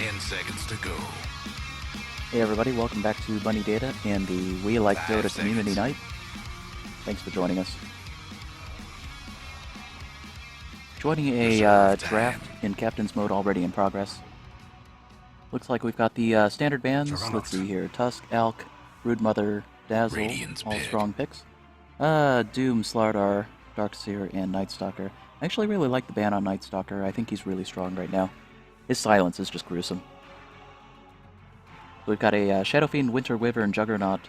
10 seconds to go. Hey everybody, welcome back to WeLikeDota and the WeLikeDota Community Night. Thanks for joining us. Joining a draft in Captain's Mode already in progress. Looks like we've got the standard bans. Let's see here. Tusk, Alk, Broodmother, Dazzle, Radiant's all pick. strong picks. Doom, Slardar, Darkseer, and Nightstalker. I actually really like the ban on Nightstalker. I think he's really strong right now. His silence is just gruesome. We've got a Shadow Fiend, Winter Wyvern, Juggernaut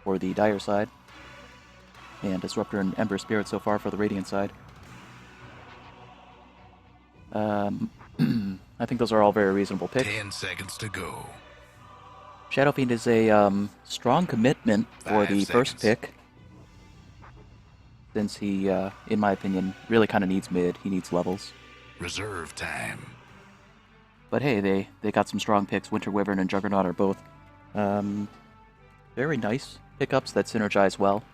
for the Dire side, and Disruptor and Ember Spirit so far for the Radiant side. I think those are all very reasonable picks. 10 seconds to go. Shadow Fiend is a strong commitment for 5 the first seconds. pick, since he, in my opinion, really kind of needs mid. He needs levels. Reserve time. But hey, they got some strong picks. Winter Wyvern and Juggernaut are both very nice pickups that synergize well.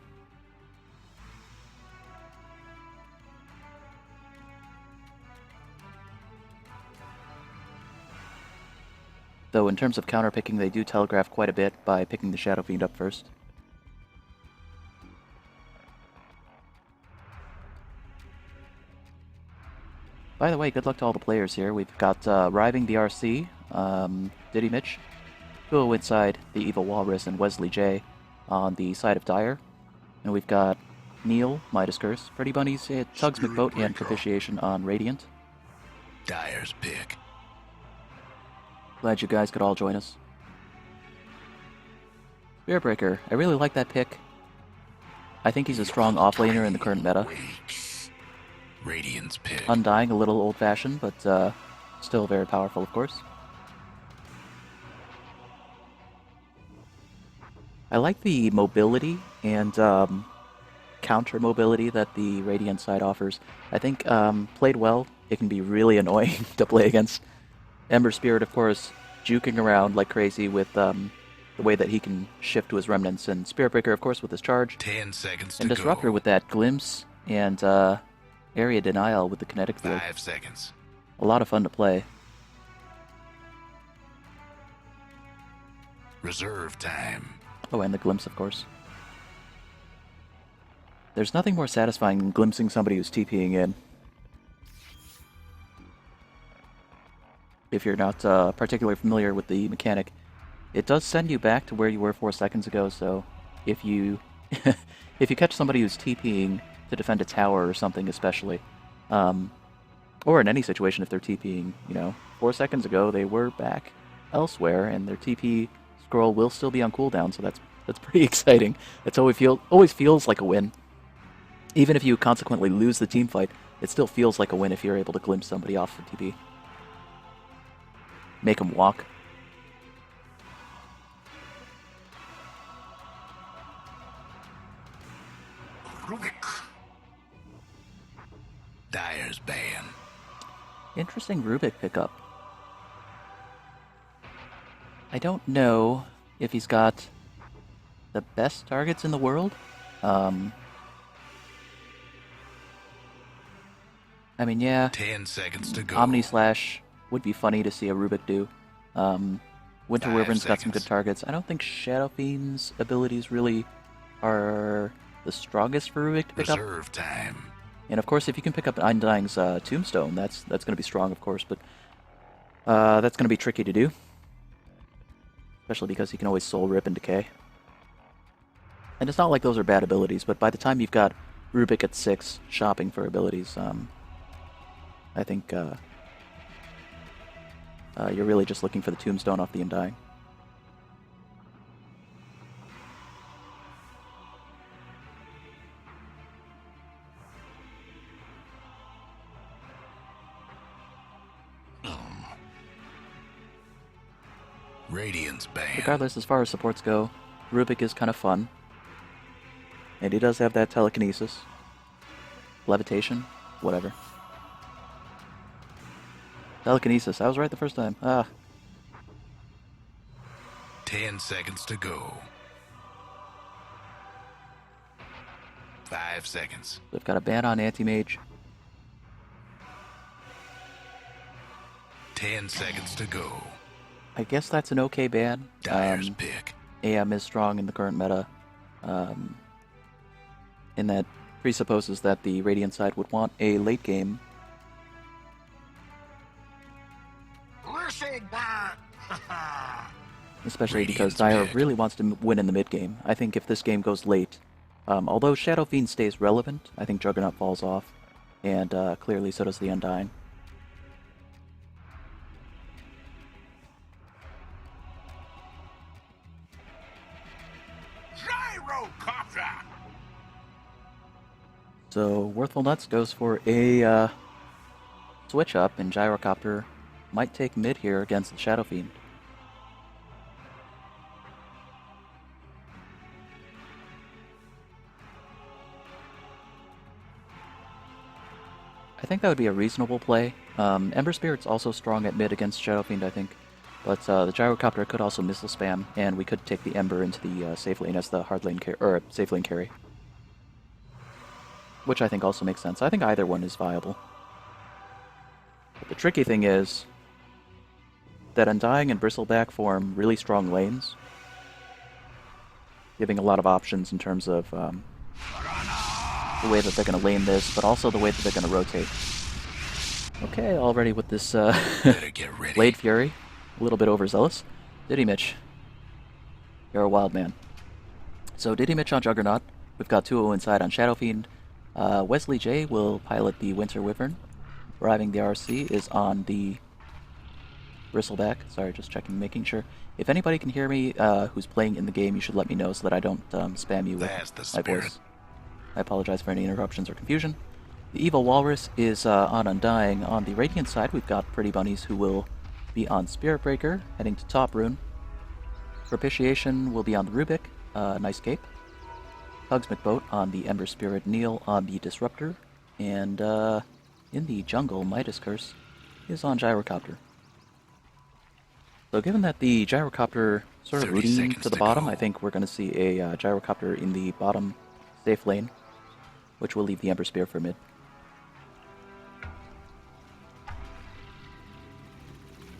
Though in terms of counterpicking, they do telegraph quite a bit by picking the Shadow Fiend up first. By the way, good luck to all the players here. We've got Riving the RC, Diddy Mitch, Duo inside the Evil Walrus, and Wesley J on the side of Dire. And we've got Neil, Midas Curse, Freddy Bunnies, Tugs McBoat, and Propitiation on Radiant. Dire's pick. Glad you guys could all join us. Spiritbreaker, I really like that pick. I think he's a strong offlaner in the current meta. Radiant's pick. Undying, a little old-fashioned, but still very powerful, of course. I like the mobility and counter mobility that the Radiant side offers. I think played well, it can be really annoying to play against. Ember Spirit, of course, juking around like crazy with the way that he can shift to his remnants, and Spiritbreaker, of course, with his charge. 10 seconds And to Disruptor go. with that glimpse and area denial with the kinetic field. 5 seconds. A lot of fun to play. Reserve time. Oh, and the glimpse, of course. There's nothing more satisfying than glimpsing somebody who's TPing in. If you're not particularly familiar with the mechanic, it does send you back to where you were 4 seconds ago, so if you if you catch somebody who's TPing to defend a tower or something especially, or in any situation if they're TPing, 4 seconds ago they were back elsewhere and their TP scroll will still be on cooldown, so that's pretty exciting. It's always feels like a win. Even if you consequently lose the team fight, it still feels like a win if you're able to glimpse somebody off the TP. Make them walk. Dire's ban. Interesting Rubik pickup. I don't know if he's got the best targets in the world. I mean, yeah, 10 seconds to go. Omni Slash would be funny to see a Rubik do. Winter 5 Wyvern's got some good seconds. targets. I don't think Shadow Fiend's abilities really are the strongest for Rubik to pick up. Reserve time. And of course, if you can pick up Undying's Tombstone, that's going to be strong, of course, but that's going to be tricky to do. Especially because he can always Soul Rip and Decay. And it's not like those are bad abilities, but by the time you've got Rubik at 6 shopping for abilities, I think you're really just looking for the Tombstone off the Undying. Radiant's ban. Regardless, as far as supports go, Rubik is kind of fun. And he does have that telekinesis. Levitation, whatever. Telekinesis, I was right the first time. 10 seconds to go. 5 seconds. We've got a ban on Anti-Mage. 10 seconds to go. I guess that's an okay ban. Dyer's pick. AM is strong in the current meta, and that presupposes that the Radiant side would want a late game. Especially because Dyer really wants to win in the mid game. I think if this game goes late, although Shadow Fiend stays relevant, I think Juggernaut falls off, and clearly so does the Undying. So Worthful Nuts goes for a switch up, and Gyrocopter might take mid here against the Shadow Fiend. I think that would be a reasonable play. Ember Spirit's also strong at mid against Shadow Fiend, I think. But the Gyrocopter could also missile spam, and we could take the Ember into the safe lane as the hard lane or safe lane carry. Which I think also makes sense. I think either one is viable. But the tricky thing is that Undying and Bristleback form really strong lanes, giving a lot of options in terms of the way that they're going to lane this, but also the way that they're going to rotate. Okay, already with this Blade Fury, a little bit overzealous. Diddy Mitch, you're a wild man. So Diddy Mitch on Juggernaut, we've got 2-0 inside on Shadow Fiend. Wesley J will pilot the Winter Wyvern. Driving the RC is on the Bristleback. Sorry, just checking, making sure. If anybody can hear me who's playing in the game, you should let me know so that I don't spam you with my voice. I apologize for any interruptions or confusion. The Evil Walrus is on Undying. On the Radiant side, we've got Pretty Bunnies who will be on Spirit Breaker, heading to top rune. Propitiation will be on the Rubik, nice cape. Hugs McBoat on the Ember Spirit, Neil on the Disruptor, and in the jungle, Midas Curse is on Gyrocopter. So given that the Gyrocopter sort of rooting to the bottom, I think we're going to see a Gyrocopter in the bottom safe lane, which will leave the Ember Spear for mid.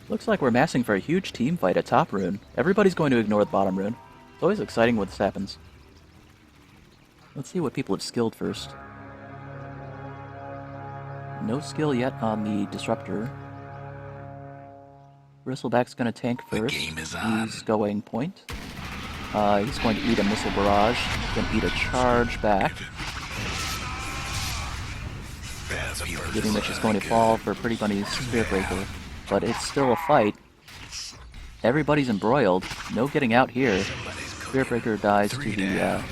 Looks like we're massing for a huge team fight at top rune. Everybody's going to ignore the bottom rune. It's always exciting when this happens. Let's see what people have skilled first. No skill yet on the Disruptor. Bristleback's going to tank first. He's going point. He's going to eat a Missile Barrage. He's going to eat a Charge back. Diddy Mitch is going to fall for Pretty Bunny's Spirit Breaker. But it's still a fight. Everybody's embroiled. No getting out here. Spirit Breaker dies to the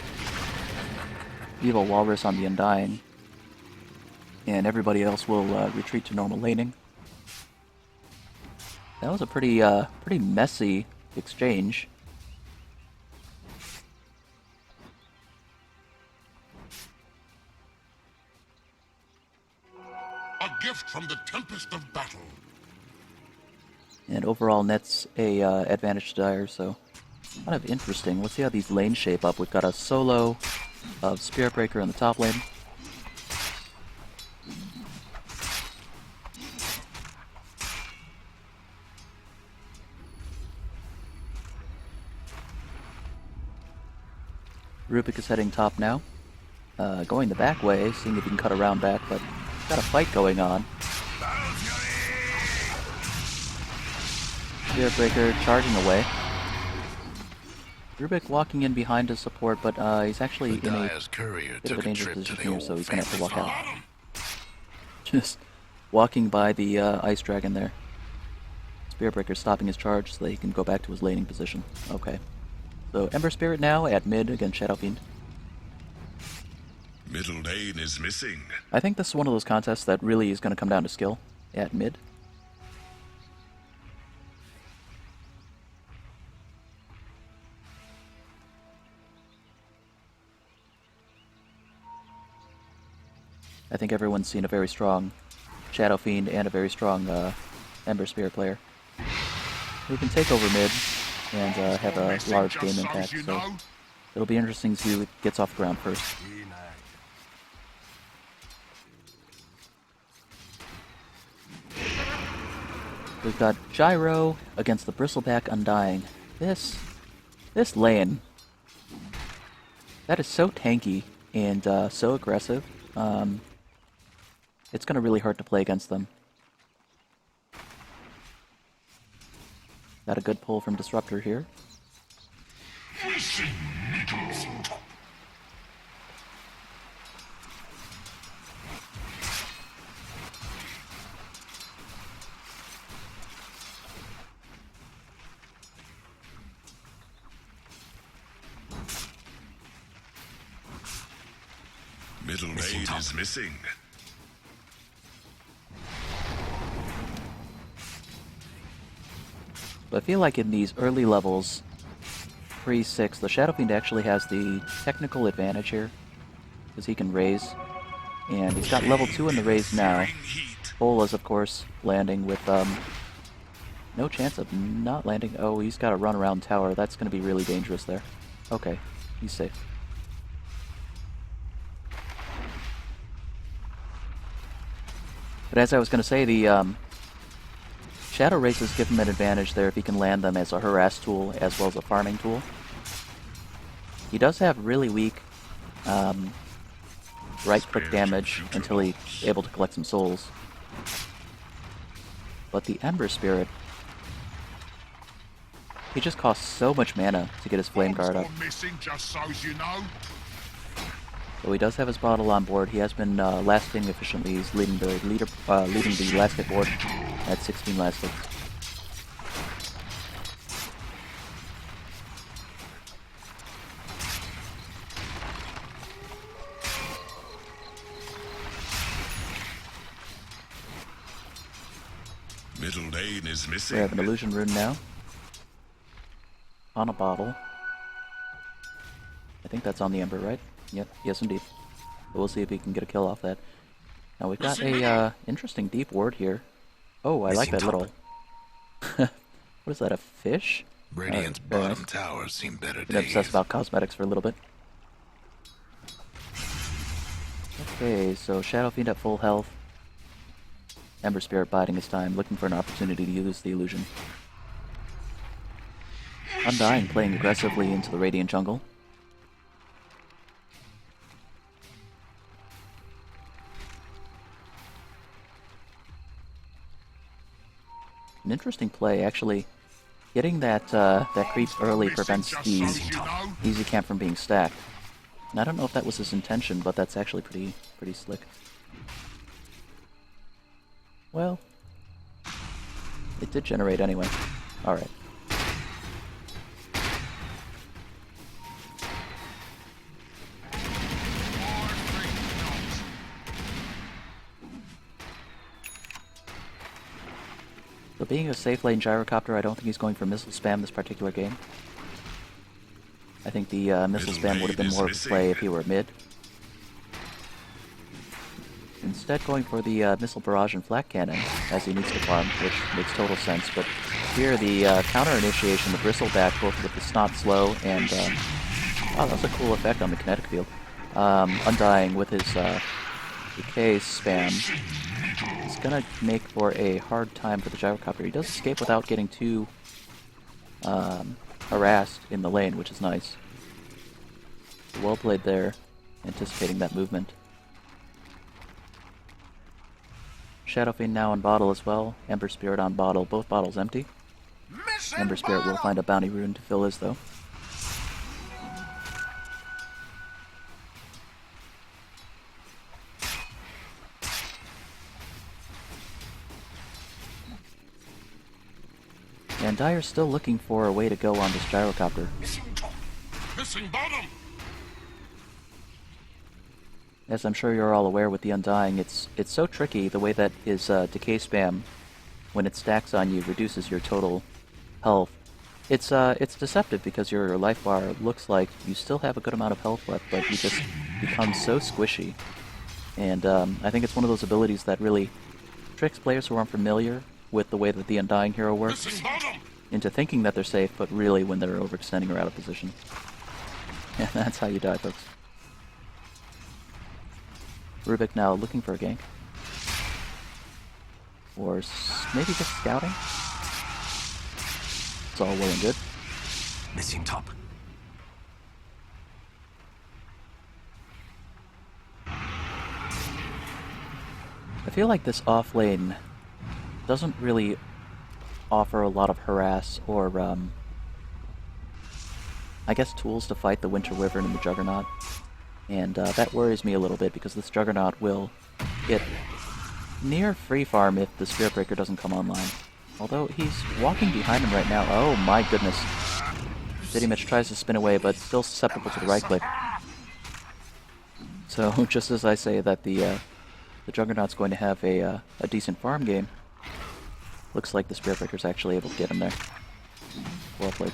Evil Walrus on the Undying. And everybody else will retreat to normal laning. That was a pretty messy exchange. A gift from the tempest of battle. And overall nets a advantage to Dire, so kind of interesting. Let's see how these lanes shape up. We've got a solo of Spirit Breaker in the top lane. Rubik is heading top now. Going the back way, seeing if he can cut around back, but got a fight going on. Spirit Breaker charging away. Rubik walking in behind to support, but he's actually in a bit of a dangerous position here, so he's going to have to walk out. Just walking by the Ice Dragon there. Spirit Breaker stopping his charge so that he can go back to his laning position. Okay. So Ember Spirit now at mid against Shadow Fiend. Middle lane is missing. I think this is one of those contests that really is going to come down to skill at mid. I think everyone's seen a very strong Shadow Fiend and a very strong Ember Spirit player who can take over mid and have a large game impact, so it'll be interesting to see who gets off the ground first. We've got Gyro against the Bristleback Undying. This lane, that is so tanky and so aggressive. It's going to really hurt to play against them. Got a good pull from Disruptor here. Middle lane is missing. But I feel like in these early levels, 3-6, the Shadow Fiend actually has the technical advantage here, because he can raise, and he's got level 2 in the raise now. Bola is, of course, landing with no chance of not landing. Oh, he's got a run around tower. That's going to be really dangerous there. Okay, he's safe. But as I was going to say, the Shadow Races give him an advantage there if he can land them as a harass tool as well as a farming tool. He does have really weak right-click damage until he's able to collect some souls. But the Ember Spirit, he just costs so much mana to get his Flame Guard up. So he does have his bottle on board. He has been last hitting efficiently. He's leading the last hit board at 16 last hits. Middle lane is missing. We have an Illusion Rune now. On a bottle. I think that's on the Ember, right? Yep, yes indeed. But we'll see if he can get a kill off that. Now we've got a interesting deep ward here. Oh, I like that little... what is that, a fish? Radiant's bottom towers seem better Been obsessed about cosmetics for a little bit. Okay, so Shadow Fiend at full health. Ember Spirit biding his time, looking for an opportunity to use the illusion. Undying playing aggressively into the Radiant jungle. An interesting play, actually. Getting that that creep early prevents the easy camp from being stacked. And I don't know if that was his intention, but that's actually pretty slick. Well, it did generate anyway. Alright. So being a safe lane Gyrocopter, I don't think he's going for missile spam this particular game. I think the missile spam would have been more of a play if he were mid. Instead going for the missile barrage and flak cannon, as he needs to farm, which makes total sense. But here the counter initiation, the bristleback, both with the snot slow and... oh, that's a cool effect on the kinetic field. Undying with his decay spam. It's gonna make for a hard time for the Gyrocopter. He does escape without getting too harassed in the lane, which is nice. Well played there, anticipating that movement. Shadow Fiend now on bottle as well. Ember Spirit on bottle. Both bottles empty. Ember Spirit will find a bounty rune to fill his, though. And Dyer's still looking for a way to go on this Gyrocopter. Missing bottom. As I'm sure you're all aware with the Undying, it's so tricky the way that his decay spam, when it stacks on you, reduces your total health. It's deceptive because your life bar looks like you still have a good amount of health left, but you just become so squishy. And I think it's one of those abilities that really tricks players who aren't familiar with the way that the Undying hero works into thinking that they're safe, but really when they're overextending or out of position. And that's how you die, folks. Rubik now looking for a gank. Or maybe just scouting? It's all well and good. Missing top. I feel like this off lane doesn't really offer a lot of harass or, I guess tools to fight the Winter Wyvern and the Juggernaut. And that worries me a little bit because this Juggernaut will get near free farm if the Spirit Breaker doesn't come online. Although he's walking behind him right now. Oh my goodness. City Mitch tries to spin away, but still susceptible to the right click. So just as I say that the Juggernaut's going to have a decent farm game, looks like the Spirit Breaker's actually able to get him there. Well played.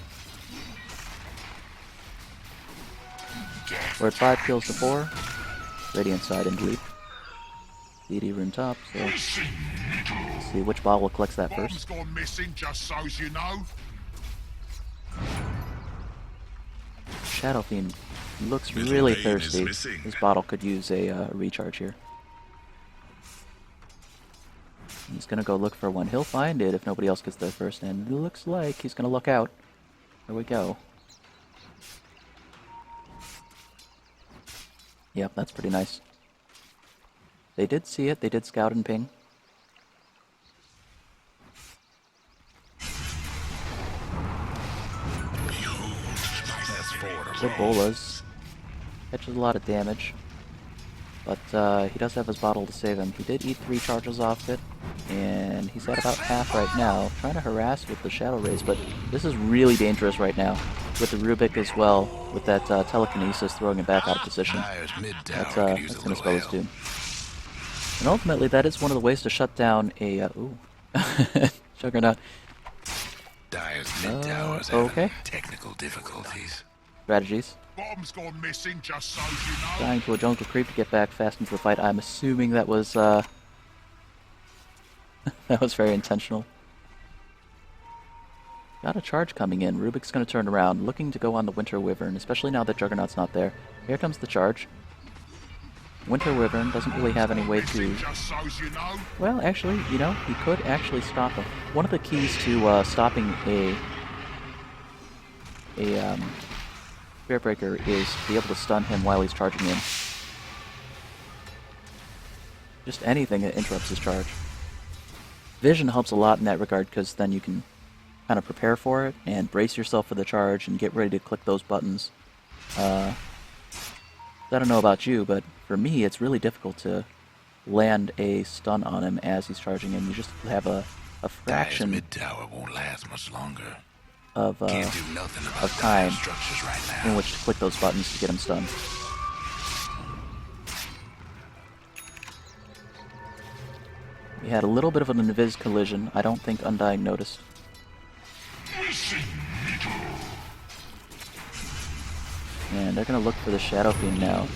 We're at 5 kills to 4. Radiant side in lead. DD room top, so let's see which bottle collects that first. Gone missing, just so's you know. Shadow Fiend looks really thirsty. This bottle could use a recharge here. He's gonna go look for one. He'll find it if nobody else gets there first, and it looks like he's gonna look out. There we go. Yep, that's pretty nice. They did see it. They did scout and ping. Good bolas. Catches a lot of damage. But he does have his bottle to save him. He did eat 3 charges off it. And he's at about half right now. Trying to harass with the Shadow Rays. But this is really dangerous right now. With the Rubik as well. With that telekinesis throwing him back out of position. That's going to spell his doom. And ultimately, that is one of the ways to shut down a... ooh. Juggernaut. Dire's mid towers okay. technical difficulties. Strategies. Bomb's gone missing, just so's you know. Dying to a jungle creep to get back fast into the fight. I'm assuming that was, that was very intentional. Got a charge coming in. Rubik's going to turn around, looking to go on the Winter Wyvern, especially now that Juggernaut's not there. Here comes the charge. Winter Wyvern doesn't really have any way to... Well, actually, you know, he could actually stop him. One of the keys to stopping a Spirit Breaker is to be able to stun him while he's charging in. Just anything that interrupts his charge. Vision helps a lot in that regard, because then you can kind of prepare for it and brace yourself for the charge and get ready to click those buttons. I don't know about you, but for me, it's really difficult to land a stun on him as he's charging in. You just have a fraction mid tower won't last much longer. Of time in which to click those buttons to get him stunned. We had a little bit of an invis collision. I don't think Undying noticed. And they're going to look for the Shadow Fiend now.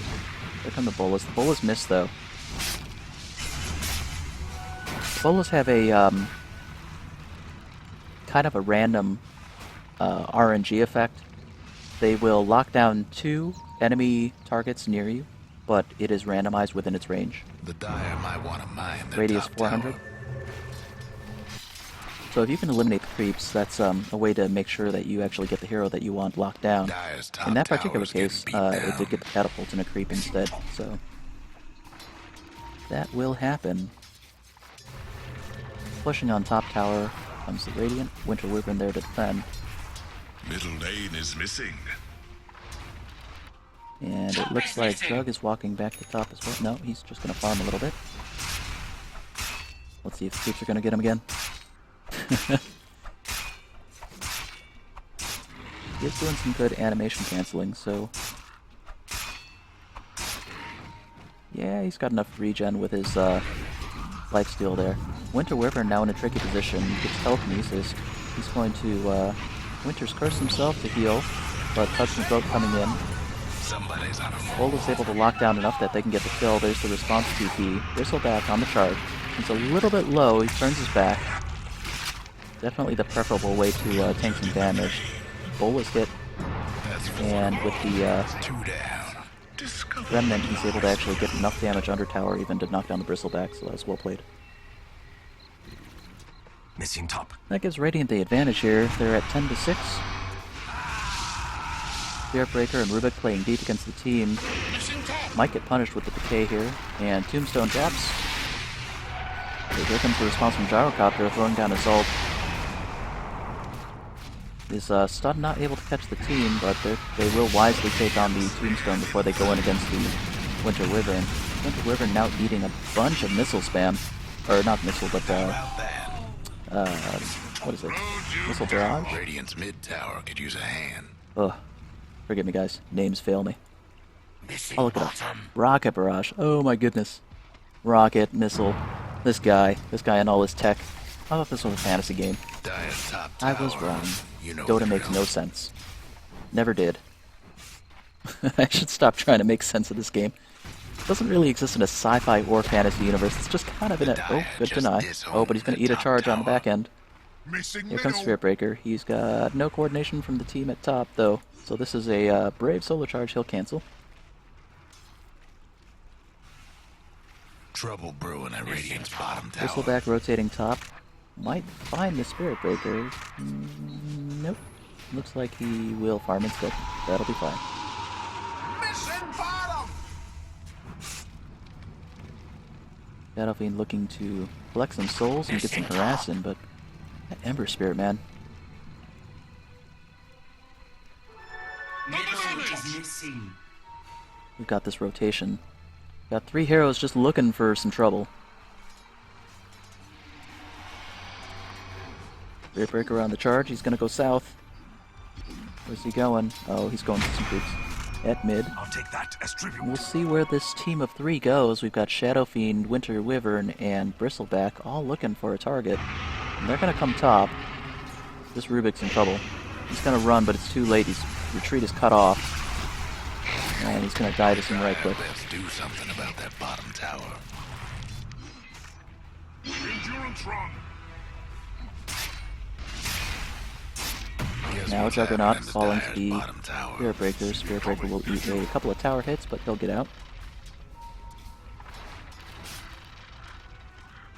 There come the Bolas. The Bolas missed, though. The Bolas have a, kind of a random RNG effect. They will lock down 2 enemy targets near you, but it is randomized within its range. The Dire might want to mine the Radius top 400. tower. So if you can eliminate the creeps, that's a way to make sure that you actually get the hero that you want locked down. Dire's top In that particular tower's case, getting beat it down. did get the catapult and a creep instead, so that will happen. Pushing on top tower comes the Radiant. Winter Wyvern there to defend. Middle lane is missing. And it looks like Jug is walking back to top as well. No, he's just going to farm a little bit. Let's see if the creeps are going to get him again. He's doing some good animation canceling, so... Yeah, he's got enough regen with his lifesteal there. Winter Wyvern now in a tricky position. Gets telekinesis. He's going to Winter's Curse himself to heal, but Touch and Throat coming in. Somebody's on a Gold is able to lock down enough that they can get the kill. There's the response TP. Bristleback on the charge. It's a little bit low. He turns his back. Definitely the preferable way to tank some damage. Bowl is hit, and with the 2 down. Remnant, he's able to actually get enough damage under tower even to knock down the Bristleback, so that's well played. Missing top. That gives Radiant the advantage here. They're at 10 to 6. Spirit Breaker and Rubik playing deep against the team. Might get punished with the decay here. And Tombstone drops. Okay, here comes the response from Gyrocopter, throwing down his ult. Is Stun not able to catch the team, but they will wisely take on the Tombstone before they go in against the Winter Wyvern. Winter Wyvern now eating a bunch of missile spam. Or not missile, but what is it? Missile barrage? Radiant's mid tower could use a hand. Ugh. Forgive me, guys. Names fail me. I'll look it up. Rocket barrage. Oh my goodness. Rocket, missile. This guy and all his tech. I thought this was a fantasy game. Dire's top I tower. was wrong. You know Dota makes no sense. Never did. I should stop trying to make sense of this game. It doesn't really exist in a sci-fi or fantasy universe. It's just kind of in a... Oh, good deny. Oh, but he's going to eat a charge on the back end. Missing Here comes middle. Spirit Breaker. He's got no coordination from the team at top, though. So this is a brave solo charge he'll cancel. Trouble brewing at Radiant's bottom tower. Whistleback rotating top. Might find the Spirit Breaker. Nope. Looks like he will farm instead. That'll be fine. Missing bottom. Shadow Fiend looking to collect some souls and get some harass in, but that Ember Spirit, man. We've got this rotation. Got 3 heroes just looking for some trouble. Spirit Breaker on the charge. He's gonna go south. Where's he going? Oh, he's going to some creeps. At mid. I'll take that as tribute. We'll see where this team of 3 goes. We've got Shadow Fiend, Winter Wyvern, and Bristleback all looking for a target. And they're gonna come top. This Rubik's in trouble. He's gonna run, but it's too late. His retreat is cut off. And he's gonna die to some right click. Let's do something about that bottom tower. Endurance run. Here's Now what's Juggernaut happening to falling to Dire's the bottom tower. Spirit Breaker. Spirit Breaker will eat a couple of tower hits, but he'll get out.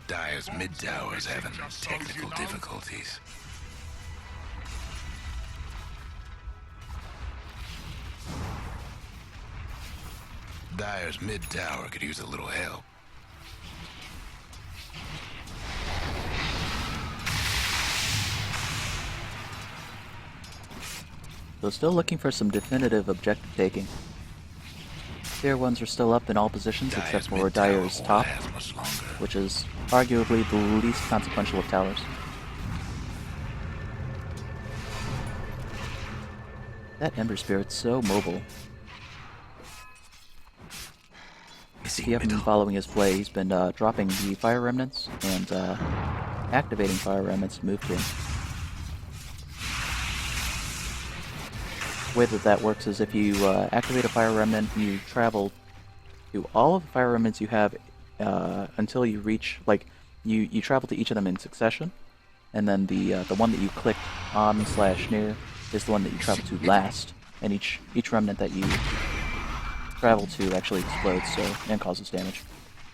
Dire's mid tower is having technical difficulties. Dire's mid tower could use a little help. So still looking for some definitive objective taking. Tier 1s are still up in all positions except Dire's for mid tower Dire's won't top, last much longer. which is arguably the least consequential of towers. That Ember Spirit's so mobile. If you haven't been following his play, he's been dropping the Fire Remnants and activating Fire Remnants to move to him. The way that works is if you activate a Fire Remnant, you travel to all of the Fire Remnants you have until you reach, like, you travel to each of them in succession, and then the one that you clicked on / near is the one that you travel to last, and each remnant that you travel to actually explodes and causes damage,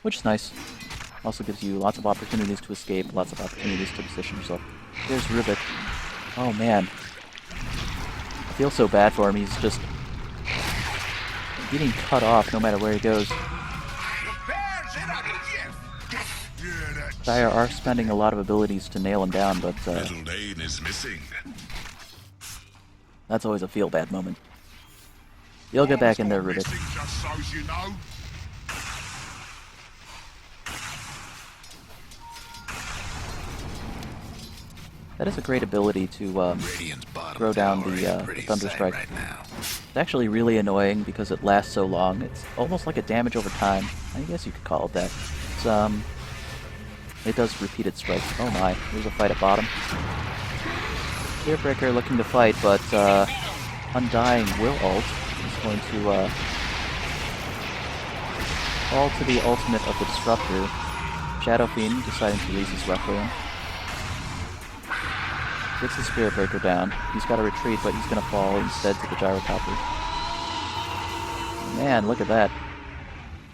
which is nice. Also gives you lots of opportunities to escape, lots of opportunities to position yourself. Here's Rubik. Oh man. I feel so bad for him. He's just getting cut off no matter where he goes. Dire are spending a lot of abilities to nail him down, but Middle lane is missing. that's always a feel-bad moment. You'll get back in there, Rubik. Missing, just so's you know. That is a great ability to Radiant's bottom throw down tower the ain't pretty Thunder sight Strike. right now. It's actually really annoying because it lasts so long. It's almost like a damage over time. I guess you could call it that. It's, it does repeated strikes. Oh my, there's a fight at bottom. Spearbreaker looking to fight, but Undying will ult. He's going to fall to the ultimate of the Disruptor. Shadow Fiend deciding to use his Requiem. Gets the Spirit Breaker down. He's got to retreat, but he's going to fall instead to the Gyrocopter. Man, look at that.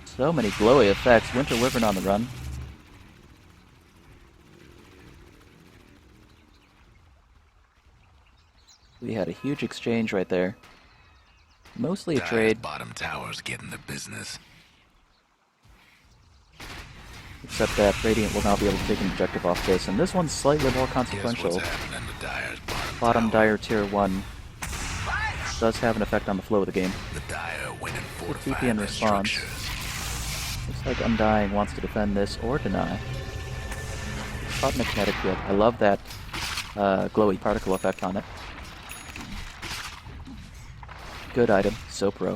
So many glowy effects. Winter Wyvern on the run. We had a huge exchange right there. Mostly a Dire's trade, bottom tower's getting the business. except that Radiant will now be able to take an objective off this, and this one's slightly more Here's consequential. what's happening to Dire's Bottom tower. Dire Tier 1 does have an effect on the flow of the game. The Dire winning TP fortifying in their response. structures. Looks like Undying wants to defend this or deny. Caught in a kinetic field. I love that glowy particle effect on it. Good item. So pro.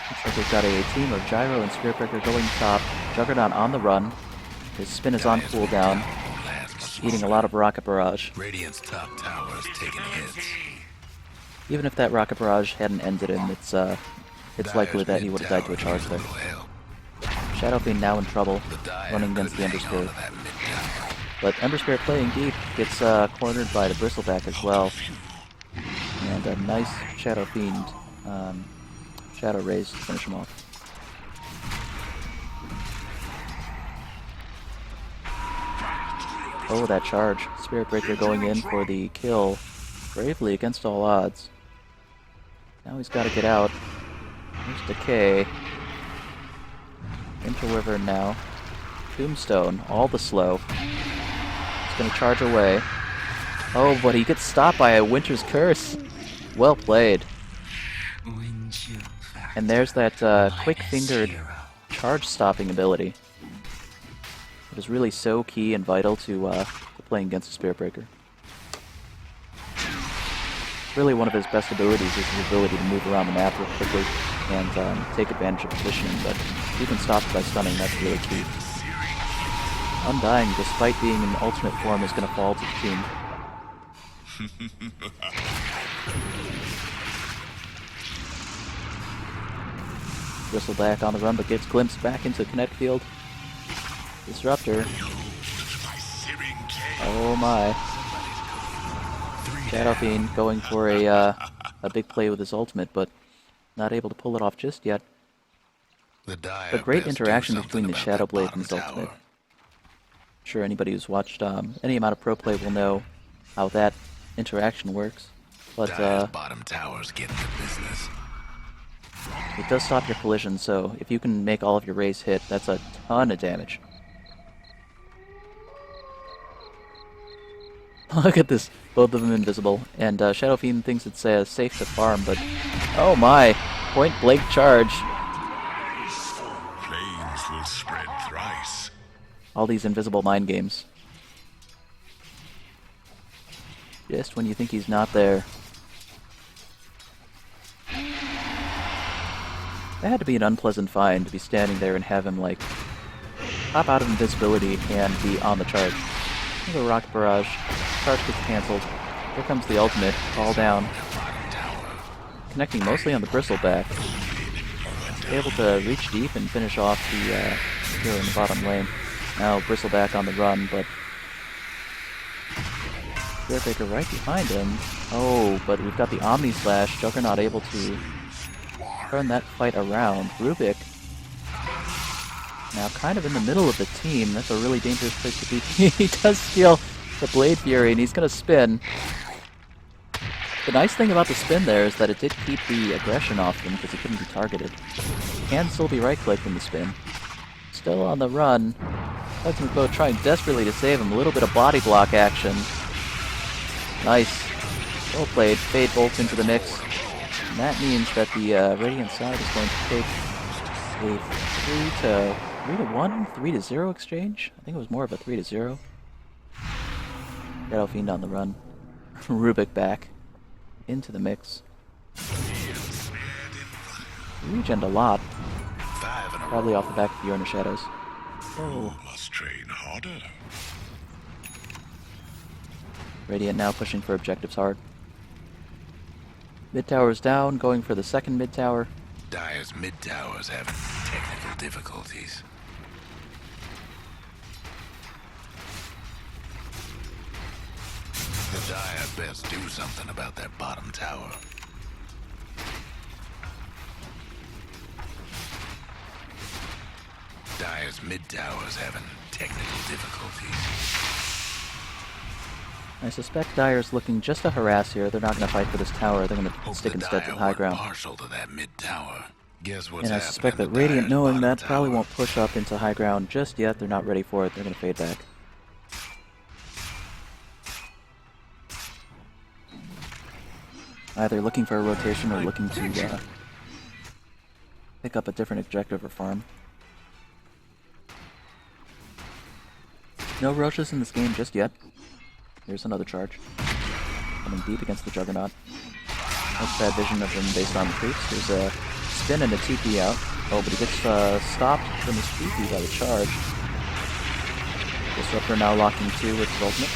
Looks like we've got a team of Gyro and Spiritbreaker going top. Juggernaut on the run. His spin is on Dire's cooldown. mid tower won't last much Eating a longer. lot of Rocket Barrage. Radiant's top tower is taking hits. Even if that Rocket Barrage hadn't ended him, it's likely Dire's that he mid would have died to a tower charge needs there. little help. Shadow Fiend now in trouble, The Dire running against the couldn't Ember hang on Spirit. to that mid tower. But Ember Spirit playing deep gets cornered by the Bristleback as well. And a nice Shadow Fiend Shadow Raise to finish him off. Oh, that charge. Spirit Breaker going in for the kill bravely against all odds. Now he's got to get out. There's Decay. Into Wyvern now. Tombstone, all the slow. He's going to charge away. Oh, but he gets stopped by a Winter's Curse. Well played. And there's that quick-fingered charge stopping ability. It is really so key and vital to playing against a Spirit Breaker. Really one of his best abilities is his ability to move around the map real quickly and take advantage of positioning, but if you can stop it by stunning, that's really key. Undying, despite being in alternate form, is going to fall to the team. Bristleback on the run, but gets glimpsed back into the kinetic field. Disruptor. Oh my. Shadow Fiend going for a big play with his ultimate, but not able to pull it off just yet. The Dire A great best do interaction something between the about Shadow that Blade bottom and his ultimate. tower. I'm sure anybody who's watched any amount of pro play will know how that interaction works. But Dire's bottom tower's getting the business. it does stop your collision, so if you can make all of your rays hit, that's a ton of damage. Look at this, both of them invisible, and Shadow Fiend thinks it's safe to farm, but oh my, point blank charge. Flames will spread thrice. All these invisible mind games. Just when you think he's not there. That had to be an unpleasant find to be standing there and have him, like, pop out of invisibility and be on the charge. Look at Rocket Barrage. Charge gets cancelled. Here comes the ultimate. Fall down. Connecting mostly on the Bristleback. Able to reach deep and finish off the hero in the bottom lane. Now Bristleback on the run, but Spiritbreaker right behind him. Oh, but we've got the Omni Slash. Juggernaut able to turn that fight around. Rubik now kind of in the middle of the team. That's a really dangerous place to be. He does steal the Blade Fury, and he's going to spin. The nice thing about the spin there is that it did keep the aggression off him because he couldn't be targeted. Can still be right-clicked in the spin. Still on the run. Hudson Poe trying desperately to save him. A little bit of body block action. Nice. Well played. Fade Bolt into the mix. And that means that the Radiant side is going to take a 3-1, 3-0 exchange? I think it was more of a 3-0. Shadow Fiend on the run. Rubik back into the mix. Regened a lot. 5 in a Probably row. off the back of Bjorn Shadows. Oh. Must train harder. Radiant now pushing for objectives hard. Mid tower's down, going for the second mid tower. Dire's mid tower's having technical difficulties. The Dire best do something about that bottom tower. Dire's mid tower's having technical difficulties. I suspect Dire's looking just to harass here. They're not going to fight for this tower. They're going to Hope stick the instead to Dire the high weren't ground. partial to that mid tower. Guess what's And I happening suspect that to Radiant, Dire's knowing bottom that, probably tower? won't push up into high ground just yet. They're not ready for it. They're going to fade back. Either looking for a rotation or looking to pick up a different objective or farm. No rushes in this game just yet. Here's another charge. Coming deep against the Juggernaut. That's bad vision of him based on the creeps. There's a spin and a TP out. Oh, but he gets stopped from his TP by the charge. Disruptor now locking 2 with his ultimate.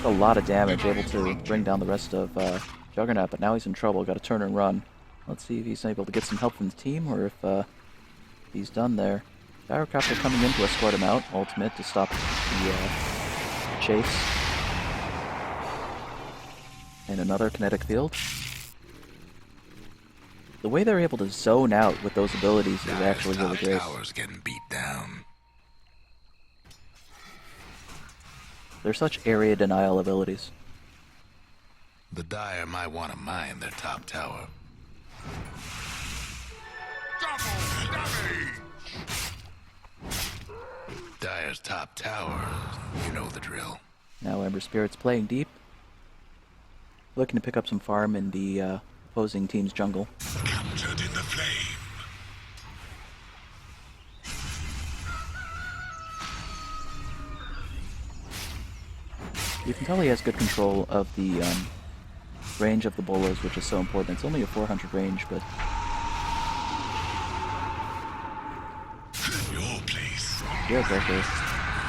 A lot of damage, able to bring down the rest of Juggernaut, but now he's in trouble. Got to turn and run. Let's see if he's able to get some help from the team, or if he's done there. Gyrocopter coming in to escort him out. Ultimate to stop the chase. And another kinetic field. The way they're able to zone out with those abilities is actually really great. Tower's getting beat down. They're such area denial abilities. The Dire might want to mine their top tower. Dire's top tower, you know the drill. Now Ember Spirit's playing deep. Looking to pick up some farm in the opposing team's jungle. Captured in the flame. You can tell he has good control of the range of the bolos, which is so important. It's only a 400 range, but Your place. yeah, exactly.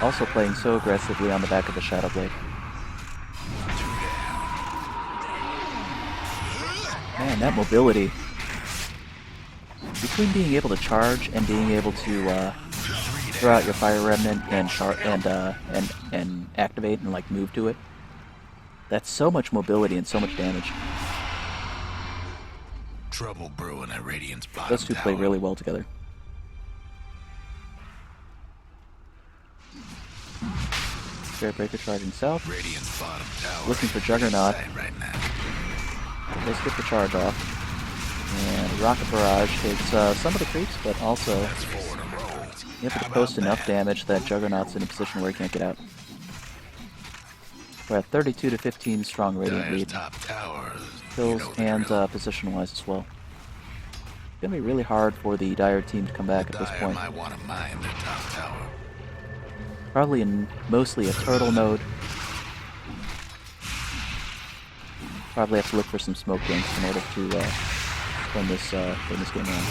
Also playing so aggressively on the back of the Shadow Blade. Man, that mobility. Between being able to charge and being able to throw out your Fire Remnant and activate and like move to it, that's so much mobility and so much damage. Trouble brewing at Radiant's bottom Those two play tower. really well together. Spirit Breaker charging south. Radiant's bottom tower. Looking for Juggernaut. Right now. Let's get the charge off. And Rocket Barrage hits some of the creeps, but also That's 4 in a row. able to post enough damage that Juggernaut's in a position where he can't get out. We're at 32 to 15 strong Radiant Dire's lead. top tower. Kills you know the and drill. position-wise as well. It's going to be really hard for the Dire team to come back at this Dire point. might want to mine their top tower. Probably in mostly a turtle node. Probably have to look for some smoke ganks in order to turn this game around.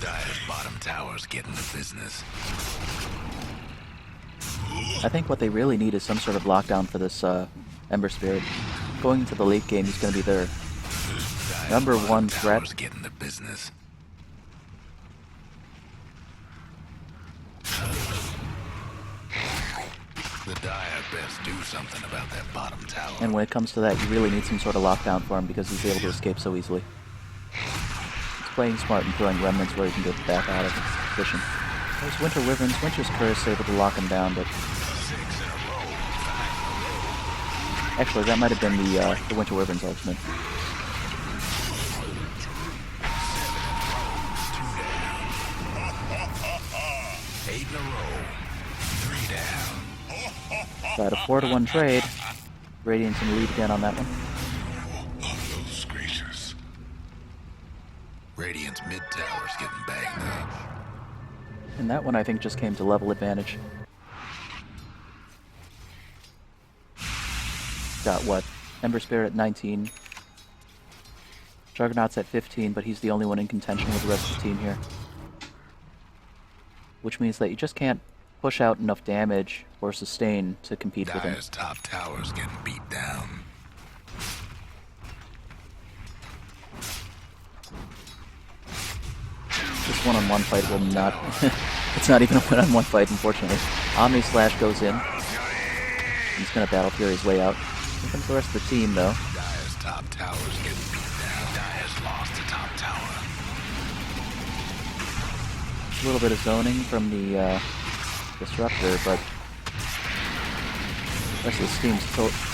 Dire's bottom tower's getting the business. I think what they really need is some sort of lockdown for this Ember Spirit. Going into the late game, he's going to be their Dire's number bottom one tower's threat. getting the business. The Dire best do something about that bottom tower. And when it comes to that, you really need some sort of lockdown for him because he's able to escape so easily. He's playing smart and throwing remnants where he can get back out of his position. There's Winter Wyverns. Winter's Curse able to lock him down, but 6 in a row. actually that might have been the Winter Wyverns ultimate. Eight in a row. 3 down. Got a 4-to-1 trade. Radiant's in the lead again on that one. Of those gracious. Radiant's mid tower's getting banged up. And that one I think just came to level advantage. Got what? Ember Spirit at 19. Juggernaut's at 15, but he's the only one in contention with the rest of the team here. Which means that you just can't push out enough damage or sustain to compete with him. Dire's top tower's getting beat down. This one-on-one fight will not... it's not even a one-on-one fight, unfortunately. Omni Slash goes in. He's gonna Battle Fury his way out. Here comes the rest of the team, though. Dire's top tower's getting beat down. Dire's lost the top tower. A little bit of zoning from the Disruptor, but the rest of the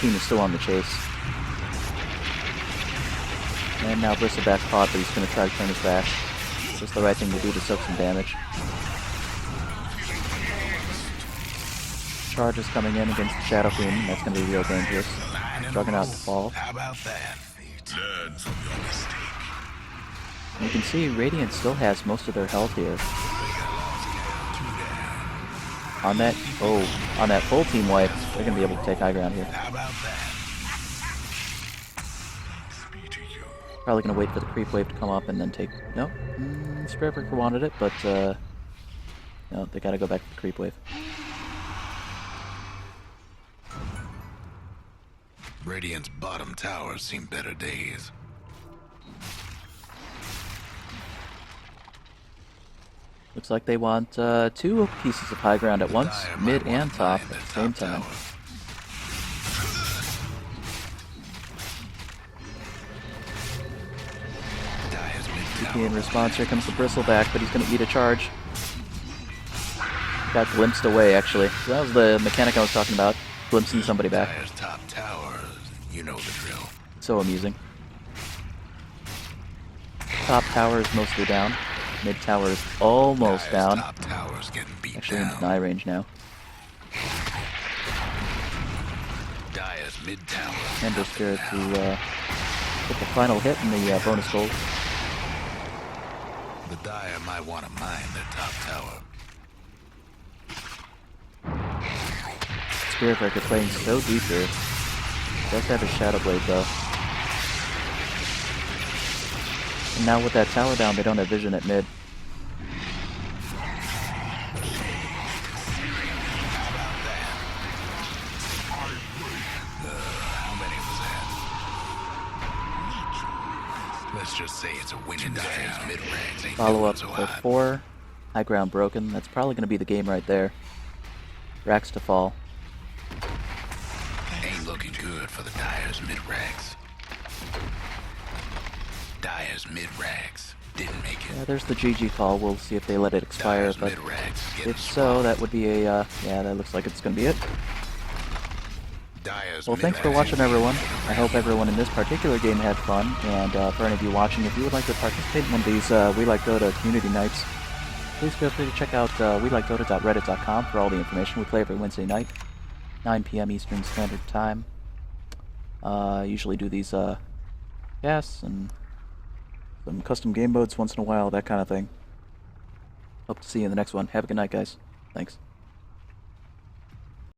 team is still on the chase. And now Bristleback caught, but he's going to try to turn his back. It's just the right thing to do to soak some damage. Charge is coming in against the Shadow Fiend. That's going to be real dangerous. Juggernaut to fall. How about that? Learn from your mistake. And you can see Radiant still has most of their health here. On that full team wipe, they're going to be able to take high ground here. How about that? Probably going to wait for the creep wave to come up and then take... Nope. Spirit Breaker wanted it, but no, they got to go back to the creep wave. Radiant's bottom tower's seen better days. Looks like they want 2 pieces of high ground at once, Dire mid might wanna and top find at the the same top time. tower. Dire's mid TP in tower. response, here comes the Bristleback, but he's going to eat a charge. Got glimpsed away, actually. So that was the mechanic I was talking about, glimpsing somebody back. Dire's top tower, you know the drill. So amusing. Top tower is mostly down. Mid tower is almost Dire's down. top tower's getting beat Actually in down. deny range now. Dire's mid tower. Ender Spirit to get the final hit in the bonus gold. The Dire might want to mine their top tower. Spirit Breaker playing so deep here. Does have his Shadow Blade though. And now with that tower down, they don't have vision at mid. How many was that? Let's just say it's a win in Dire's mid range. Ain't Follow doing up so for hot. 4. High ground broken. That's probably going to be the game right there. Rax to fall. Ain't looking good for the Dire's mid ranks. Dire's mid ranks didn't make it. Yeah, there's the GG call. We'll see if they let it expire, Dire's but mid ranks getting if so, that would be a, yeah, that looks like it's going to be it. Dire's Well, thanks for watching, everyone. I hope everyone in this particular game had fun, and for any of you watching, if you would like to participate in one of these We Like Dota community nights, please feel free to check out WeLikeDota.reddit.com for all the information. We play every Wednesday night, 9 p.m. Eastern Standard Time. Usually do these casts and some custom game modes once in a while, that kind of thing. Hope to see you in the next one. Have a good night, guys. Thanks.